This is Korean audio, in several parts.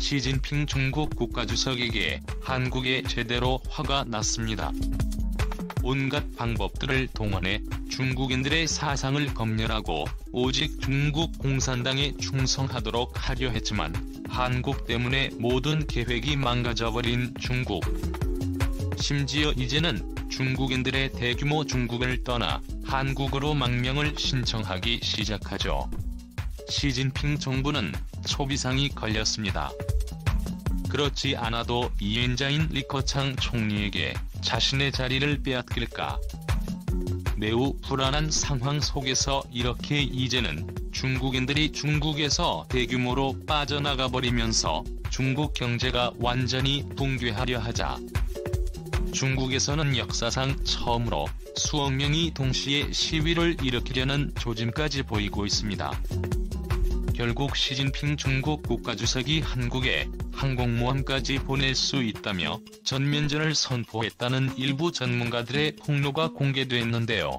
시진핑 중국 국가주석에게 한국에 제대로 화가 났습니다. 온갖 방법들을 동원해 중국인들의 사상을 검열하고 오직 중국 공산당에 충성하도록 하려 했지만 한국 때문에 모든 계획이 망가져버린 중국. 심지어 이제는 중국인들의 대규모 중국을 떠나 한국으로 망명을 신청하기 시작하죠. 시진핑 정부는 초비상이 걸렸습니다. 그렇지 않아도 이인자인 리커창 총리에게 자신의 자리를 빼앗길까? 매우 불안한 상황 속에서 이렇게 이제는 중국인들이 중국에서 대규모로 빠져나가 버리면서 중국 경제가 완전히 붕괴하려 하자 중국에서는 역사상 처음으로 수억 명이 동시에 시위를 일으키려는 조짐까지 보이고 있습니다. 결국 시진핑 중국 국가주석이 한국에 항공모함까지 보낼 수 있다며 전면전을 선포했다는 일부 전문가들의 폭로가 공개됐는데요.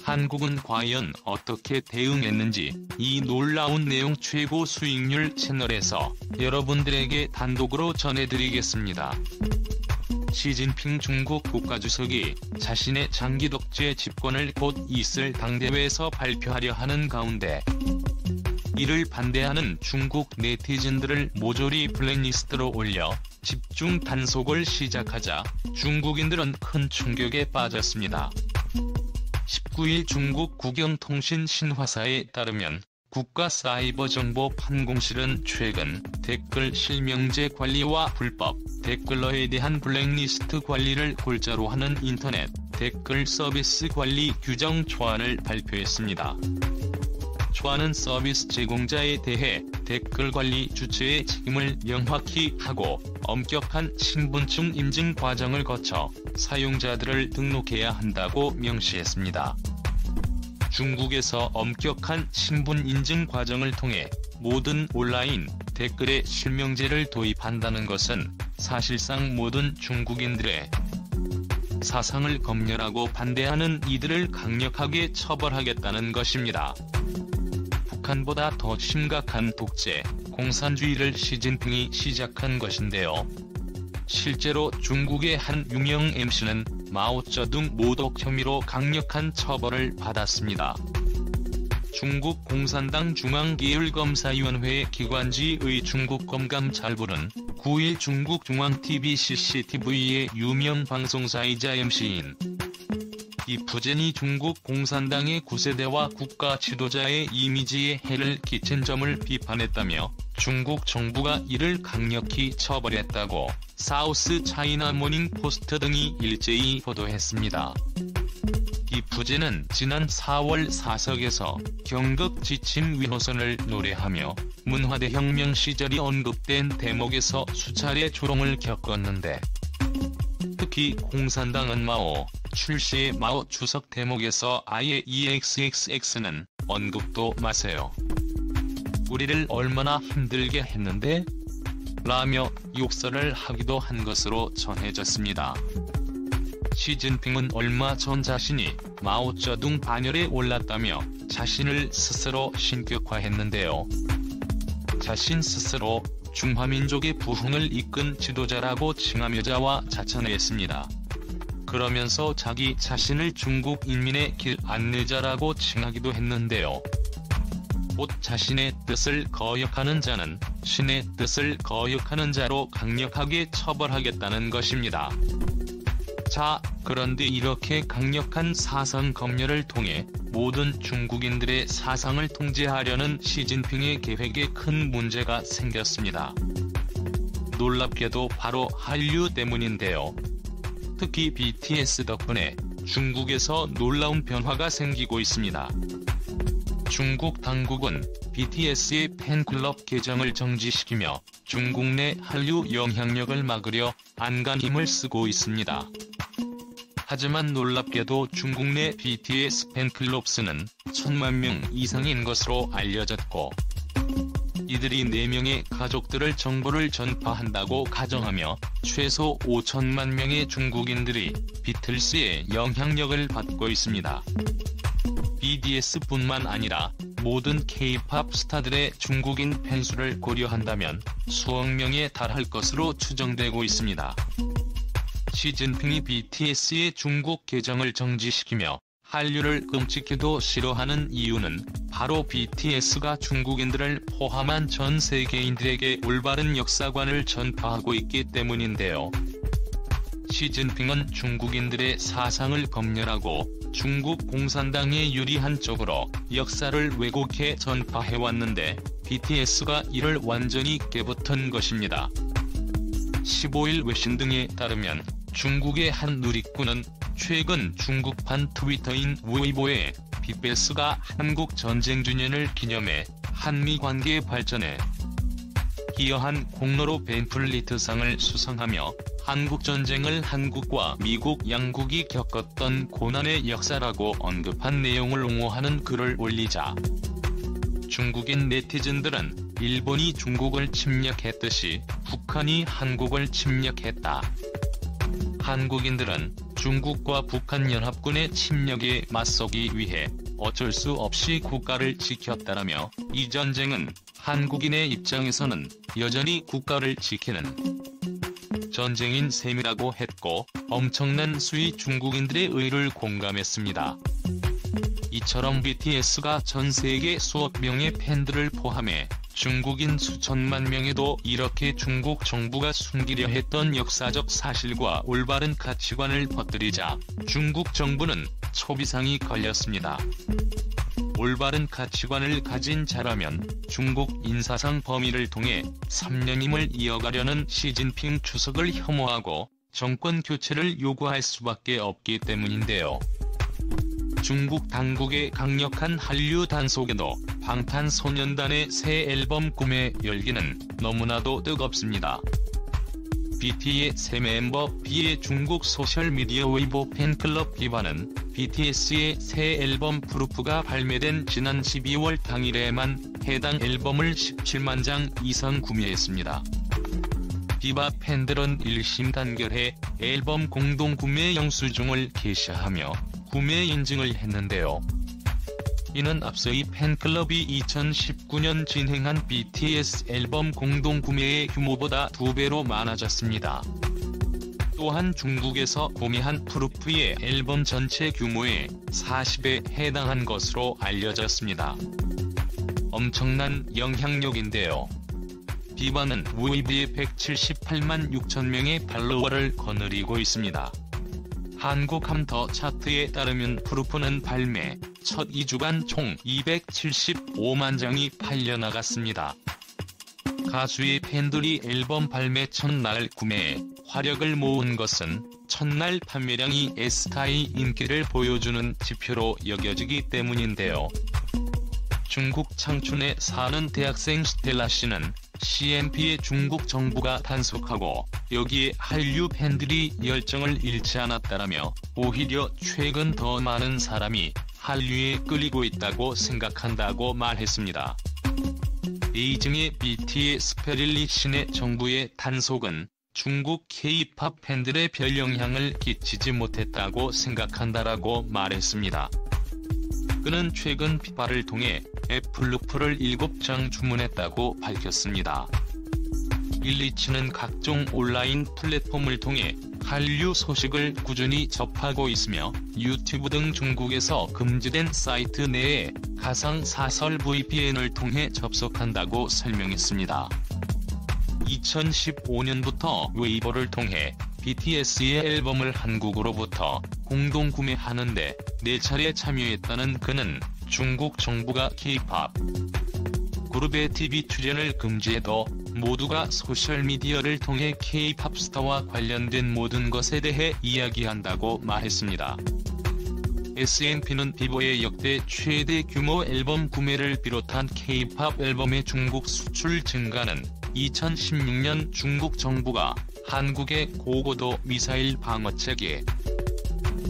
한국은 과연 어떻게 대응했는지 이 놀라운 내용 최고 수익률 채널에서 여러분들에게 단독으로 전해드리겠습니다. 시진핑 중국 국가주석이 자신의 장기 독재 집권을 곧 있을 당대회에서 발표하려 하는 가운데 이를 반대하는 중국 네티즌들을 모조리 블랙리스트로 올려 집중 단속을 시작하자 중국인들은 큰 충격에 빠졌습니다. 19일 중국 국영통신 신화사에 따르면 국가사이버정보판공실은 최근 댓글 실명제 관리와 불법 댓글러에 대한 블랙리스트 관리를 골자로 하는 인터넷 댓글 서비스 관리 규정 초안을 발표했습니다. 초안은 서비스 제공자에 대해 댓글 관리 주체의 책임을 명확히 하고 엄격한 신분증 인증 과정을 거쳐 사용자들을 등록해야 한다고 명시했습니다. 중국에서 엄격한 신분 인증 과정을 통해 모든 온라인 댓글에 실명제를 도입한다는 것은 사실상 모든 중국인들의 사상을 검열하고 반대하는 이들을 강력하게 처벌하겠다는 것입니다. 북한보다 더 심각한 독재, 공산주의를 시진핑이 시작한 것인데요. 실제로 중국의 한 유명 MC는 마오쩌둥 모독 혐의로 강력한 처벌을 받았습니다. 중국 공산당 중앙계율검사위원회 기관지의 중국검감잘부는 9일 중국 중앙TV CCTV의 유명 방송사이자 MC인 이푸젠이 중국 공산당의 구세대와 국가 지도자의 이미지에 해를 끼친 점을 비판했다며 중국 정부가 이를 강력히 처벌했다고 사우스 차이나 모닝 포스트 등이 일제히 보도했습니다. 이푸젠은 지난 4월 사석에서 경극 지침 위호선을 노래하며 문화대혁명 시절이 언급된 대목에서 수차례 조롱을 겪었는데 특히 공산당은 마오 출시의 마오 주석 대목에서 아예 EXXX는 언급도 마세요. 우리를 얼마나 힘들게 했는데? 라며 욕설을 하기도 한 것으로 전해졌습니다. 시진핑은 얼마 전 자신이 마오쩌둥 반열에 올랐다며 자신을 스스로 신격화했는데요. 자신 스스로 중화민족의 부흥을 이끈 지도자라고 칭하며자와 자천했습니다. 그러면서 자기 자신을 중국 인민의 길 안내자라고 칭하기도 했는데요. 곧 자신의 뜻을 거역하는 자는 신의 뜻을 거역하는 자로 강력하게 처벌하겠다는 것입니다. 자, 그런데 이렇게 강력한 사상 검열을 통해 모든 중국인들의 사상을 통제하려는 시진핑의 계획에 큰 문제가 생겼습니다. 놀랍게도 바로 한류 때문인데요. 특히 BTS 덕분에 중국에서 놀라운 변화가 생기고 있습니다. 중국 당국은 BTS의 팬클럽 계정을 정지시키며 중국 내 한류 영향력을 막으려 안간힘을 쓰고 있습니다. 하지만 놀랍게도 중국 내 BTS 팬클럽 수는 1000만 명 이상인 것으로 알려졌고 이들이 4명의 가족들을 정보를 전파한다고 가정하며 최소 5천만 명의 중국인들이 비틀스의 영향력을 받고 있습니다. BTS뿐만 아니라 모든 K-팝 스타들의 중국인 팬수를 고려한다면 수억 명에 달할 것으로 추정되고 있습니다. 시진핑이 BTS의 중국 계정을 정지시키며 한류를 끔찍히도 싫어하는 이유는 바로 BTS가 중국인들을 포함한 전 세계인들에게 올바른 역사관을 전파하고 있기 때문인데요. 시진핑은 중국인들의 사상을 검열하고 중국 공산당에 유리한 쪽으로 역사를 왜곡해 전파해왔는데 BTS가 이를 완전히 깨부탄 것입니다. 15일 외신 등에 따르면 중국의 한 누리꾼은 최근 중국판 트위터인 웨이보에 BTS가 한국 전쟁 주년을 기념해 한미 관계 발전에 기여한 공로로 벤플리트상을 수상하며 한국전쟁을 한국과 미국 양국이 겪었던 고난의 역사라고 언급한 내용을 옹호하는 글을 올리자 중국인 네티즌들은 일본이 중국을 침략했듯이 북한이 한국을 침략했다. 한국인들은 중국과 북한 연합군의 침략에 맞서기 위해 어쩔 수 없이 국가를 지켰다라며 이 전쟁은 한국인의 입장에서는 여전히 국가를 지키는 전쟁인 셈이라고 했고 엄청난 수의 중국인들의 의를 공감했습니다. 이처럼 BTS가 전 세계 수억 명의 팬들을 포함해 중국인 수천만 명에도 이렇게 중국 정부가 숨기려 했던 역사적 사실과 올바른 가치관을 퍼뜨리자 중국 정부는 초비상이 걸렸습니다. 올바른 가치관을 가진 자라면 중국 인사상 범위를 통해 3년임을 이어가려는 시진핑 주석을 혐오하고 정권 교체를 요구할 수밖에 없기 때문인데요. 중국 당국의 강력한 한류 단속에도 방탄소년단의 새 앨범 구매 열기는 너무나도 뜨겁습니다. BT의 새 멤버 B의 중국 소셜미디어 웨이보 팬클럽 비바는 BTS의 새 앨범 프루프가 발매된 지난 12월 당일에만 해당 앨범을 17만 장 이상 구매했습니다. 비바 팬들은 일심단결해 앨범 공동 구매 영수증을 게시하며 구매 인증을 했는데요. 이는 앞서 이 팬클럽이 2019년 진행한 BTS 앨범 공동 구매의 규모보다 2배로 많아졌습니다. 또한 중국에서 구매한 프루프의 앨범 전체 규모의 40에 해당한 것으로 알려졌습니다. 엄청난 영향력인데요. 비바는 웨이브에 178만 6천 명의 팔로워를 거느리고 있습니다. 한국 함터 차트에 따르면 프루프는 발매 첫 2주간 총 275만 장이 팔려나갔습니다. 가수의 팬들이 앨범 발매 첫날 구매에 화력을 모은 것은 첫날 판매량이 스타의 인기를 보여주는 지표로 여겨지기 때문인데요. 중국 창춘에 사는 대학생 스텔라 씨는 CNP의 중국 정부가 단속하고 여기에 한류 팬들이 열정을 잃지 않았다라며 오히려 최근 더 많은 사람이 한류에 끌리고 있다고 생각한다고 말했습니다. 베이징의 BT의 스페릴리 신의 정부의 단속은 중국 K-팝 팬들의 별 영향을 끼치지 못했다고 생각한다라고 말했습니다. 그는 최근 비바를 통해 애플루프를 7장 주문했다고 밝혔습니다. 일리치는 각종 온라인 플랫폼을 통해 한류 소식을 꾸준히 접하고 있으며 유튜브 등 중국에서 금지된 사이트 내에 가상사설 VPN을 통해 접속한다고 설명했습니다. 2015년부터 웨이보를 통해 BTS의 앨범을 한국으로부터 공동 구매하는데 4차례 참여했다는 그는 중국 정부가 K-팝 그룹의 TV 출연을 금지해도 모두가 소셜미디어를 통해 K-팝 스타와 관련된 모든 것에 대해 이야기한다고 말했습니다. SNP는 비보의 역대 최대 규모 앨범 구매를 비롯한 K-팝 앨범의 중국 수출 증가는 2016년 중국 정부가 한국의 고고도 미사일 방어체계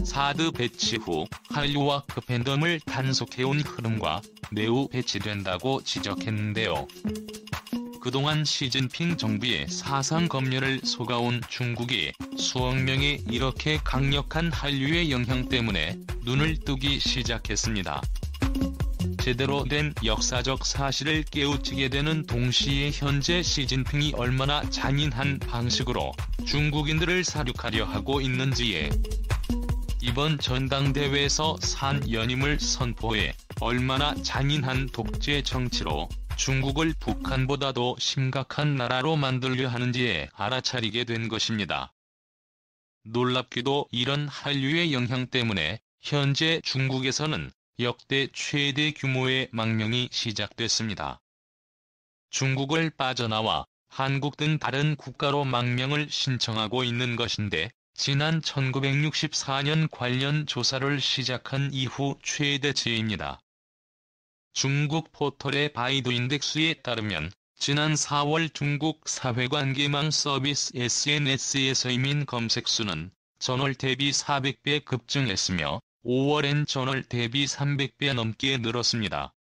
사드 배치 후 한류와 그 팬덤을 단속해온 흐름과 매우 배치된다고 지적했는데요. 그동안 시진핑 정부의 사상 검열을 속아온 중국이 수억 명이 이렇게 강력한 한류의 영향 때문에 눈을 뜨기 시작했습니다. 제대로 된 역사적 사실을 깨우치게 되는 동시에 현재 시진핑이 얼마나 잔인한 방식으로 중국인들을 사륙하려 하고 있는지에 이번 전당대회에서 산 연임을 선포해 얼마나 잔인한 독재 정치로 중국을 북한보다도 심각한 나라로 만들려 하는지에 알아차리게 된 것입니다. 놀랍게도 이런 한류의 영향 때문에 현재 중국에서는 역대 최대 규모의 망명이 시작됐습니다. 중국을 빠져나와 한국 등 다른 국가로 망명을 신청하고 있는 것인데 지난 1964년 관련 조사를 시작한 이후 최대치입니다. 중국 포털의 바이두인덱스에 따르면 지난 4월 중국 사회관계망 서비스 SNS에서 이민 검색수는 전월 대비 400배 급증했으며 5월엔 전월 대비 300배 넘게 늘었습니다.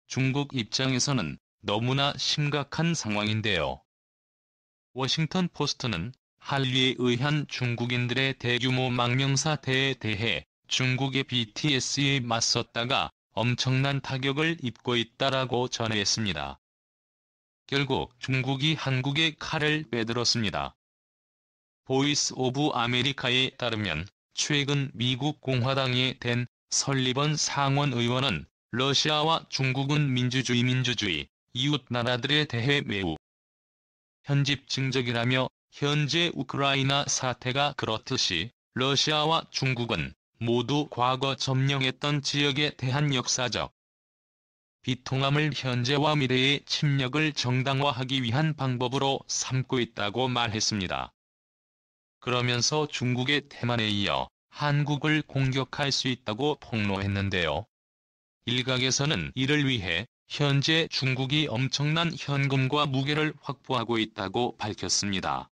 중국 입장에서는 너무나 심각한 상황인데요. 워싱턴 포스트는 한류에 의한 중국인들의 대규모 망명 사태에 대해 중국의 BTS에 맞섰다가 엄청난 타격을 입고 있다라고 전했습니다. 결국 중국이 한국의 칼을 빼들었습니다. 보이스 오브 아메리카에 따르면 최근 미국 공화당의 댄 설리번 상원 의원은 러시아와 중국은 민주주의 이웃 나라들에 대해 매우 편집증적이라며 현재 우크라이나 사태가 그렇듯이 러시아와 중국은 모두 과거 점령했던 지역에 대한 역사적 비통함을 현재와 미래의 침략을 정당화하기 위한 방법으로 삼고 있다고 말했습니다. 그러면서 중국의 태만에 이어 한국을 공격할 수 있다고 폭로했는데요. 일각에서는 이를 위해 현재 중국이 엄청난 현금과 무기를 확보하고 있다고 밝혔습니다.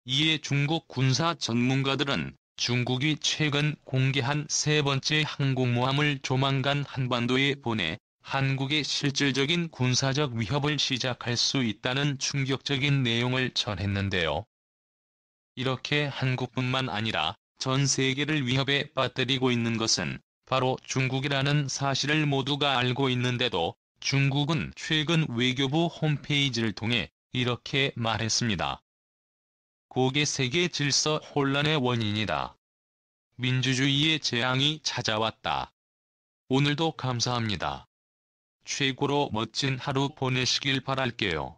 이에 중국 군사 전문가들은 중국이 최근 공개한 세 번째 항공모함을 조만간 한반도에 보내 한국의 실질적인 군사적 위협을 시작할 수 있다는 충격적인 내용을 전했는데요. 이렇게 한국뿐만 아니라 전 세계를 위협에 빠뜨리고 있는 것은 바로 중국이라는 사실을 모두가 알고 있는데도 중국은 최근 외교부 홈페이지를 통해 이렇게 말했습니다. 고개 세계 질서 혼란의 원인이다. 민주주의의 재앙이 찾아왔다. 오늘도 감사합니다. 최고로 멋진 하루 보내시길 바랄게요.